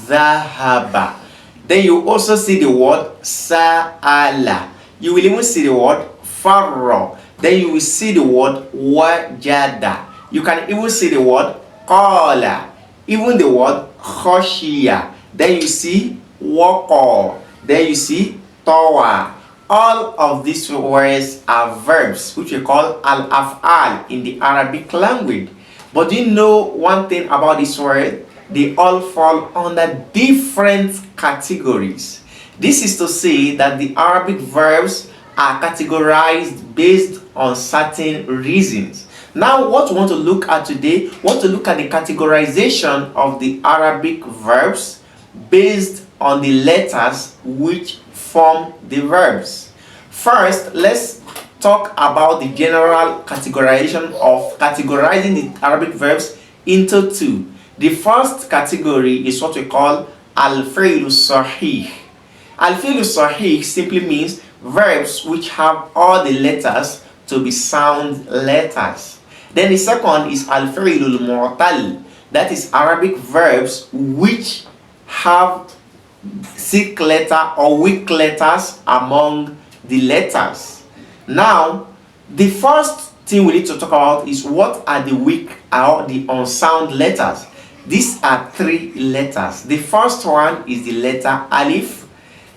dhahaba. Then you also see the word sa'ala. You will even see the word farra. Then you will see the word wajada. You can even see the word qala. Even the word khashiya. Then you see waqa. Then you see tawa. All of these words are verbs which we call al-af'al in the Arabic language. But do you know one thing about this word? They all fall under different categories. This is to say that the Arabic verbs are categorized based on certain reasons. Now, what we want to look at today, we want to look at the categorization of the Arabic verbs based on the letters which form the verbs. First, let's talk about the general categorizing the Arabic verbs into two. The first category is what we call al-fi'lu sahih. Al-fi'lu sahih simply means verbs which have all the letters to be sound letters. Then the second is al-fi'lu mu'tal. That is Arabic verbs which have sick letter or weak letters among the letters. Now, the first thing we need to talk about is what are the weak or the unsound letters. These are three letters. The first one is the letter alif.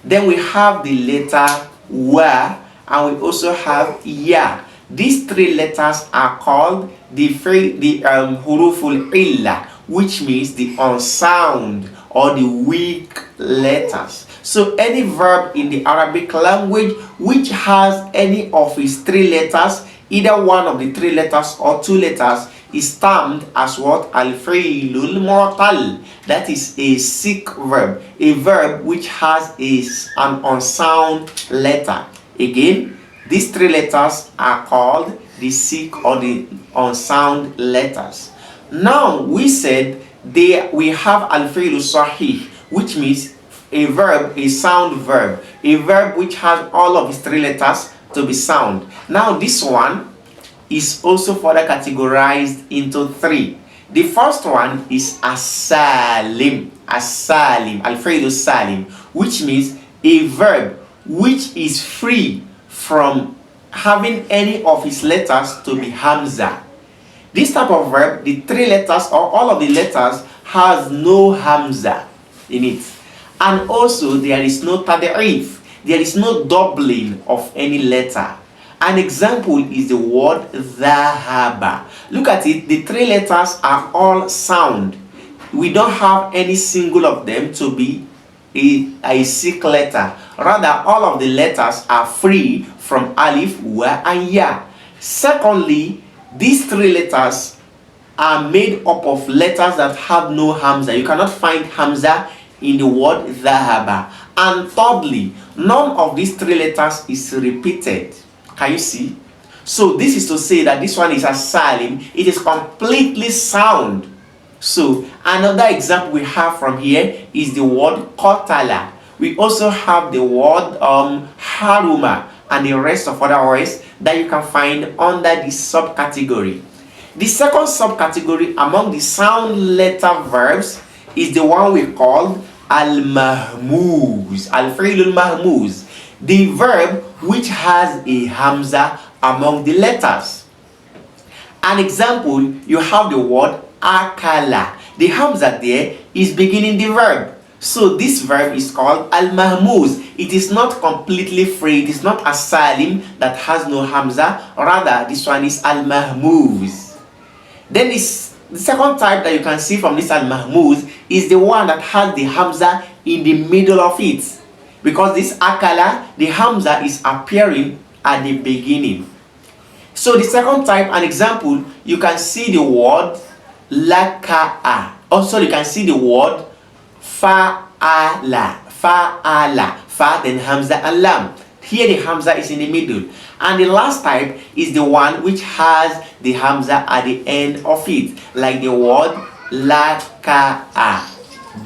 Then we have the letter wa, and we also have ya. These three letters are called the huruful illa, which means the unsound or the weak letters. So any verb in the Arabic language which has any of its three letters, either one of the three letters or two letters, is termed as what? Al-fi'lul mu'tal. That is a sick verb, a verb which has an unsound letter. Again, these three letters are called the sick or the unsound letters. Now, we said we have al-fi'lu sahih, which means a verb, a sound verb, a verb which has all of its three letters to be sound. Now, this one is also further categorized into three. The first one is as-salim, al-fi'lu salim, which means a verb which is free from having any of its letters to be hamza. This type of verb, the three letters or all of the letters has no hamza in it. And also there is no tad'if, there is no doubling of any letter. An example is the word dhahaba. Look at it, the three letters are all sound. We don't have any single of them to be a sick letter. Rather, all of the letters are free from alif, wa, and ya. Secondly, these three letters are made up of letters that have no hamza. You cannot find hamza in the word dhahaba. And thirdly, none of these three letters is repeated. Can you see? So this is to say that this one is a salim. It is completely sound. So another example we have from here is the word qatala. We also have the word haruma and the rest of other words that you can find under this subcategory. The second subcategory among the sound letter verbs is the one we call al-mahmuz, al-fi'lul mahmuz, the verb which has a hamza among the letters. An example, you have the word akala. The hamza there is beginning the verb. So this verb is called al-mahmuz. It is not completely free. It is not a salim that has no hamza. Rather, this one is al-mahmuz. Then the second type that you can see from this al-mahmuz is the one that has the hamza in the middle of it. Because this akala, the hamza is appearing at the beginning. So the second type, an example, you can see the word laka'a. Also, you can see the word fa'ala, fa, then hamza and lam. Here the hamza is in the middle. And the last type is the one which has the hamza at the end of it, like the word laka'a,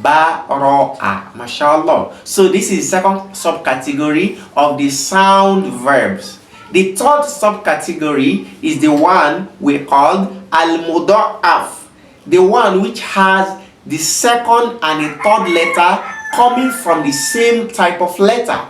baro'a, mashallah. So this is the second subcategory of the sound verbs. The third subcategory is the one we call al-mudha'af, the one which has the second and the third letter coming from the same type of letter.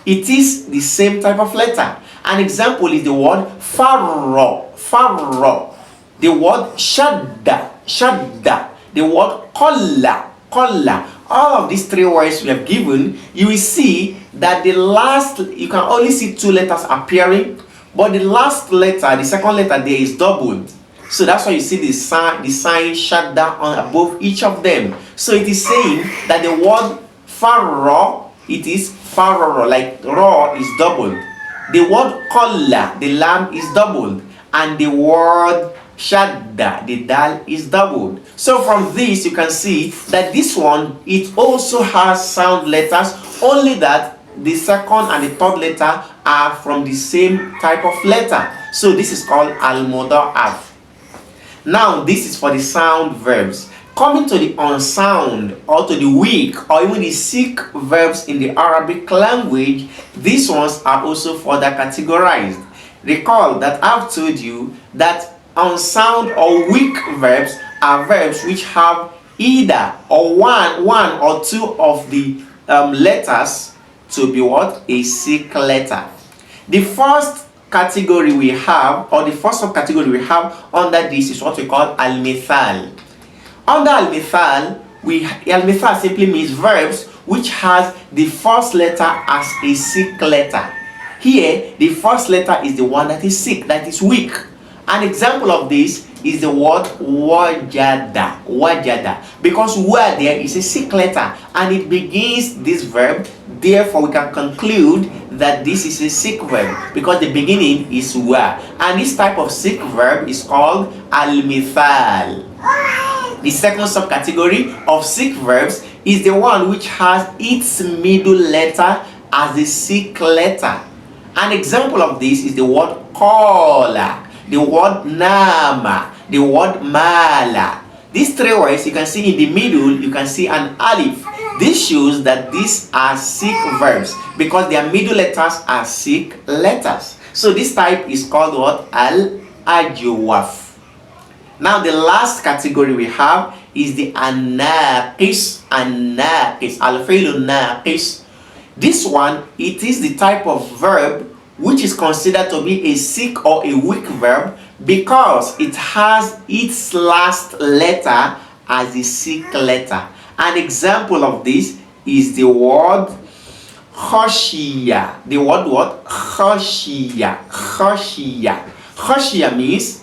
It is the same type of letter. An example is the word farro, farro. The word shadda, shadda. The word kolla, kolla. All of these three words we have given, you will see that the last, you can only see two letters appearing, but the last letter, the second letter there is doubled. So that's why you see the sign shadda on above each of them. So it is saying that the word farro, it is farro, like raw is doubled. The word kolla, the lamb, is doubled, and the word shadda, the dal, is doubled. So from this you can see that this one, it also has sound letters, only that the second and the third letter are from the same type of letter. So this is called al-mudha'af. Now this is for the sound verbs. Coming to the unsound, or to the weak, or even the sick verbs in the Arabic language, these ones are also further categorized. Recall that I've told you that unsound or weak verbs are verbs which have either or one or two of the letters to be what? A sick letter. The first category we have, or the first subcategory we have under this, is what we call al-mithal. Under al-mithal, al-mithal simply means verbs which has the first letter as a sick letter. Here, the first letter is the one that is sick, that is weak. An example of this is the word wajada, wajada, because wa there is a sick letter and it begins this verb. Therefore, we can conclude that this is a sick verb because the beginning is wa, and this type of sick verb is called al-mithal. The second subcategory of sick verbs is the one which has its middle letter as a sick letter. An example of this is the word kola, the word nama, the word mala. These three words, you can see in the middle, you can see an alif. This shows that these are sick verbs because their middle letters are sick letters. So this type is called what? Al-ajwaf. Now the last category we have is the anaqis, al-fi'lu naqis. This one, it is the type of verb which is considered to be a sick or a weak verb because it has its last letter as a sick letter. An example of this is the word khashiya. The word what? Khashiya. Khashiya. Khashiya means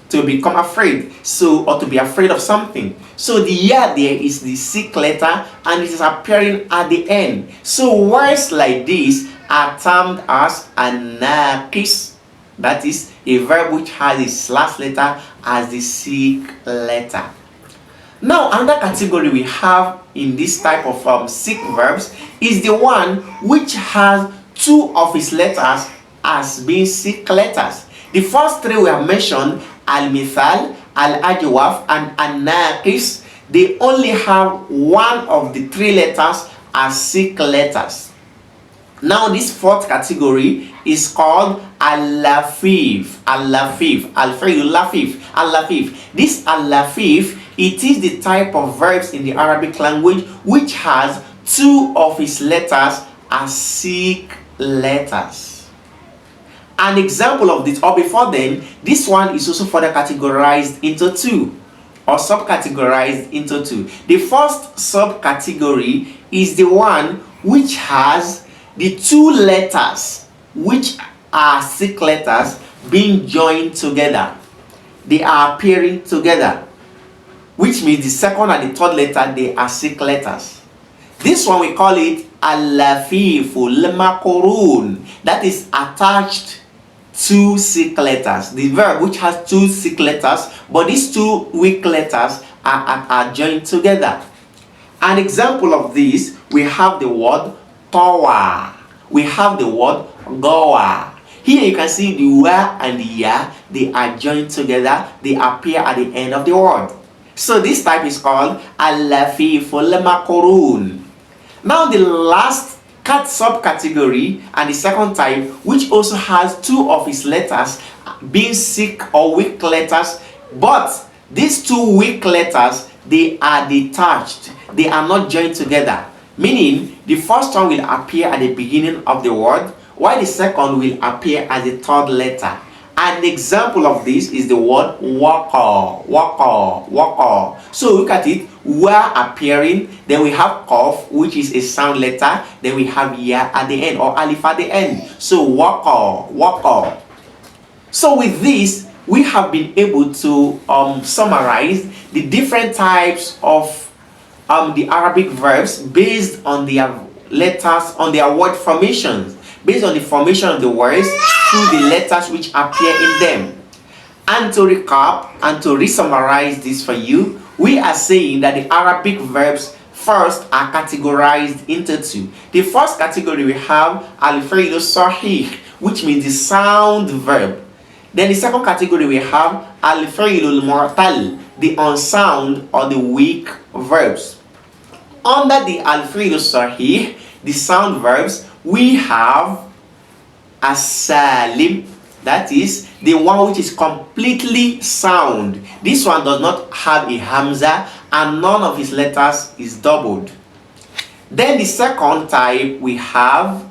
to become afraid, so, or to be afraid of something. So the ya there is the sick letter and it is appearing at the end. So words like this are termed as anaqis. That is a verb which has its last letter as the sick letter. Now another category we have in this type of sick verbs is the one which has two of its letters as being sick letters. The first three we have mentioned, al-mithal, al-ajwaf, and an-naqis, they only have one of the three letters as sick letters. Now this fourth category is called al-lafif, al-lafif, al-fi'lu lafif, al-lafif. This al-lafif, it is the type of verbs in the Arabic language which has two of its letters as sick letters. An example of this, or before then, this one is also further categorized into two, or subcategorized into two. The first subcategory is the one which has the two letters which are sick letters being joined together. They are appearing together, which means the second and the third letter, they are sick letters. This one we call it al-lafiful makurun, that is attached two sick letters. The verb which has two sick letters, but these two weak letters are joined together. An example of this, we have the word tawa, we have the word goa. Here you can see the wa and the ya, they are joined together, they appear at the end of the word. So this type is called al-lafiful makurun. Now the last subcategory and the second type, which also has two of its letters being sick or weak letters, but these two weak letters, they are detached. They are not joined together. Meaning, the first one will appear at the beginning of the word, while the second will appear as the third letter. An example of this is the word waka, waka, waka. So look at it. Wa appearing, then we have qaf, which is a sound letter, then we have ya at the end, or alif at the end. So waka, waka. So with this, we have been able to summarize the different types of the Arabic verbs based on their letters, on their word formations, based on the formation of the words through the letters which appear in them. And to recap and to re-summarize this for you, we are saying that the Arabic verbs first are categorized into two. The first category we have al-fi'lu sahih, which means the sound verb. Then the second category we have al-fi'lu al-mu'tal, the unsound or the weak verbs. Under the al-fi'lu sahih, the sound verbs, we have as-salim, that is the one which is completely sound. This one does not have a hamza and none of his letters is doubled. Then the second type we have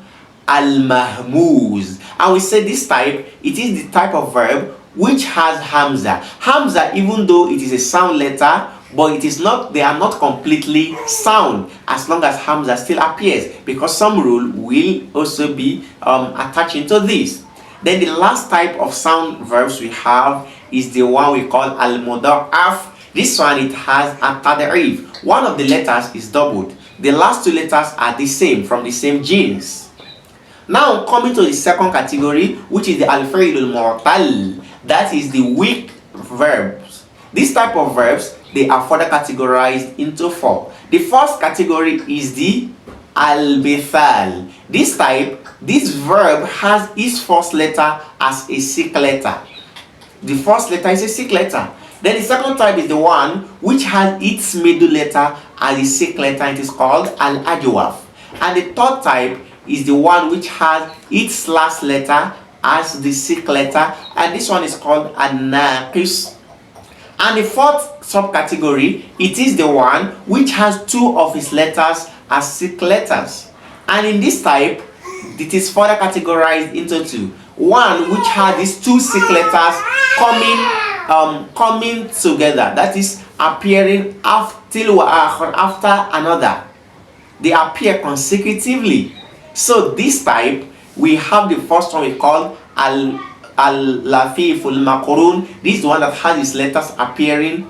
al-mahmuz, and we say this type, it is the type of verb which has hamza. Hamza, even though it is a sound letter, but it is not, they are not completely sound as long as hamza still appears, because some rule will also be attaching to this. Then the last type of sound verbs we have is the one we call al-mudha'af. This one, it has a tad'if. One of the letters is doubled. The last two letters are the same, from the same genes. Now coming to the second category, which is the al-fi'l al-mu'tal, that is the weak verbs. This type of verbs, they are further categorized into four. The first category is the al-bithal. This type, this verb has its first letter as a sick letter. The first letter is a sick letter. Then the second type is the one which has its middle letter as a sick letter. It is called al-ajwaf. And the third type is the one which has its last letter as the sick letter, and this one is called an-naqis. And the fourth subcategory, it is the one which has two of its letters as sick letters. And in this type, it is further categorized into two. One which has these two sick letters coming together, that is appearing after another. They appear consecutively. So this type, we have the first one we call al-lafif al-makrun. This is the one that has its letters appearing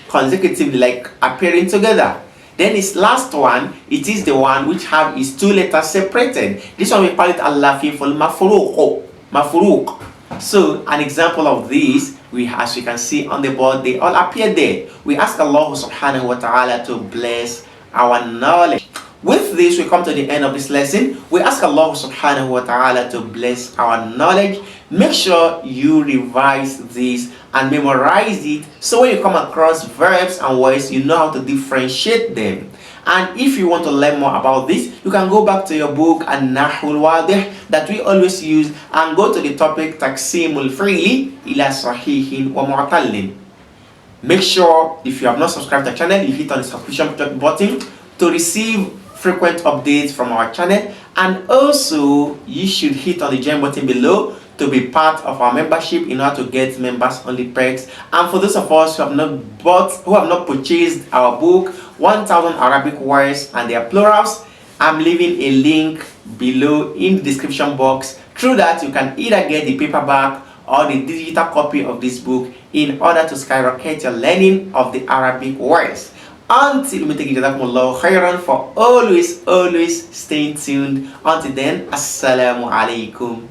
consecutively, like appearing together. Then its last one, it is the one which have its two letters separated. This one we call it al-lafif al-mafruq. So an example of this, as we can see on the board, they all appear there. We ask Allah subhanahu wa ta'ala to bless our knowledge. With this, we come to the end of this lesson. We ask Allah subhanahu wa ta'ala to bless our knowledge. Make sure you revise this and memorize it, so when you come across verbs and words, you know how to differentiate them. And if you want to learn more about this, you can go back to your book An-Nahul Wadih that we always use and go to the topic Taqsimul Fi'li ila Sahihin wa Mu'tallin. Make sure, if you have not subscribed to the channel, you hit on the subscription button to receive frequent updates from our channel, and also you should hit on the join button below to be part of our membership in order to get members only perks. And for those of us who have not purchased our book 1000 Arabic Words and their Plurals, I'm leaving a link below in the description box. Through that, you can either get the paperback or the digital copy of this book in order to skyrocket your learning of the Arabic words. Until we take jazakumullahu khairan for always staying tuned. Until then, assalamu alaikum.